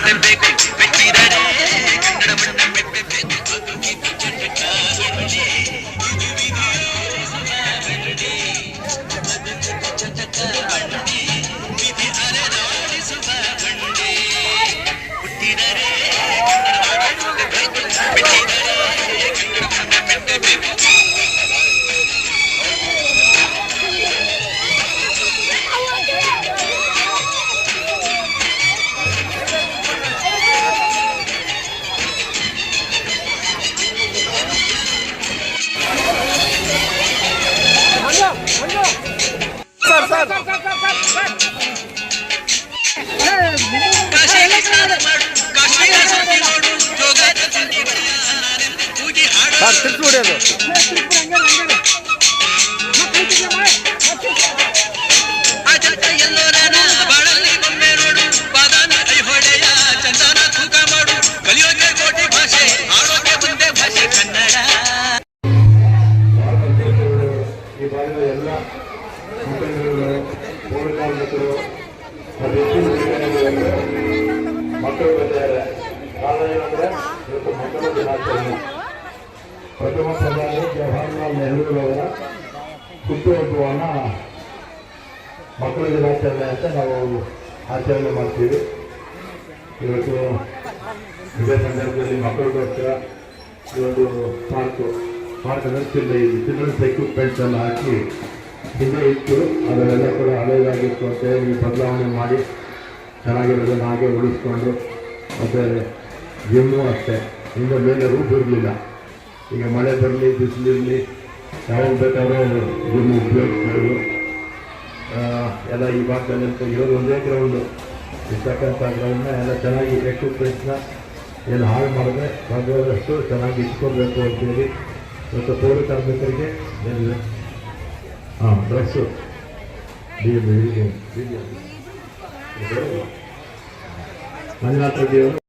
ಮೆಟ್ಟಬೇಕು ಮೆಟ್ಟಿದರೆ ಕನ್ನಡವನ್ನ ಮೆಟ್ಟಬೇಕು ವಿಧಿ ಅಲೆದಾಡಿಸುವ ಬಂಡೆ ಹುಟ್ಟಿದರೆ ಕನ್ನಡವನ್ನ ಮೆಟ್ಟಬೇಕು ಮೆಟ್ಟಿದರೆ ಕನ್ನಡವನ್ನ ಮೆಟ್ಟಬೇಕು. ಎಲ್ಲೋರನ ಬಾಳಲ್ಲಿ ಬೊಮ್ಮೆ ನೋಡು ಬಾದಾನ ಐಹೊಳೆಯ ಚಂದನ ತೂಕ ಮಾಡು ಕಲಿಯೋಕೆ ಕೋಟಿ ಭಾಷೆ ಆಡೋಕೆ ಒಂದೇ ಭಾಷೆ ಕನ್ನಡ. ಈ ಭಾಗದ ಎಲ್ಲ ಮುಖಂಡರುಗಳು ಪೌರಕಾರ್ಮಿಕರು ಮಕ್ಕಳು ಬಂದಿದ್ದಾರೆ. ಕಾರಣ ಏನಂದ್ರೆ ಇವತ್ತು ಮಕ್ಕಳ ದಿನಾಚರಣೆ. ಪ್ರಥಮ ಪ್ರಧಾನಿ ಜವಾಹರ್ಲಾಲ್ ನೆಹರು ಅವರ ಹುಟ್ಟುಹಬ್ಬವನ್ನು ಮಕ್ಕಳ ದಿನಾಚರಣೆ ಅಂತ ನಾವು ಆಚರಣೆ ಮಾಡ್ತೀವಿ. ಇವತ್ತು ಇದೇ ಸಂದರ್ಭದಲ್ಲಿ ಮಕ್ಕಳಿಗೋಸ್ಕರ ಈ ಒಂದು ಪಾರ್ಕನ್ನು ಚಿಲ್ಡ್ರನ್ಸ್ ಎಕ್ವಿಪ್ಮೆಂಟ್ಸ್ ಎಲ್ಲ ಹಾಕಿ ಹಿಂದೆ ಇತ್ತು, ಅದನ್ನೆಲ್ಲ ಕೂಡ ಹಳೆಯದಾಗಿತ್ತು ಅಂತ ಹೇಳಿ ಬದಲಾವಣೆ ಮಾಡಿ ಚೆನ್ನಾಗಿರೋದನ್ನು ಹಾಗೆ ಉಳಿಸ್ಕೊಂಡು, ಮತ್ತು ಜಿಮ್ಮು ಅಷ್ಟೇ, ಹಿಂದೆ ಮೇಲೆ ರೂಫ್ ಇರಲಿಲ್ಲ. ಈಗ ಮಳೆ ಬರಲಿ ಬಿಸಿಲಿರಲಿ ಯಾವಾಗ ಬೇಕಾದರೂ ಜಿಮ್ ಉಪಯೋಗಿಸ್ಬೋದು. ಎಲ್ಲ ಈ ಭಾಗದಲ್ಲಿ ಇರೋದು ಒಂದೇ ಗ್ರೌಂಡು, ಇರ್ತಕ್ಕಂಥ ಗ್ರೌಂಡ್ನ ಎಲ್ಲ ಚೆನ್ನಾಗಿ ಎಕ್ವಿಪ್ಮೆಂಟ್ಸ್ನ ಏನು ಹಾಳು ಮಾಡಿದ್ರೆ ಸಾಧ್ಯವಾದಷ್ಟು ಚೆನ್ನಾಗಿ ಇಟ್ಕೊಳ್ಬೇಕು ಅಂತೇಳಿ ಮತ್ತು ಪೌರ ಕಾರ್ಮಿಕರಿಗೆ ಏನಿದೆ ಡ್ರೆಸ್ಸು ಮಂಜುನಾಥ ರೆಡ್ಡಿ ಅವರು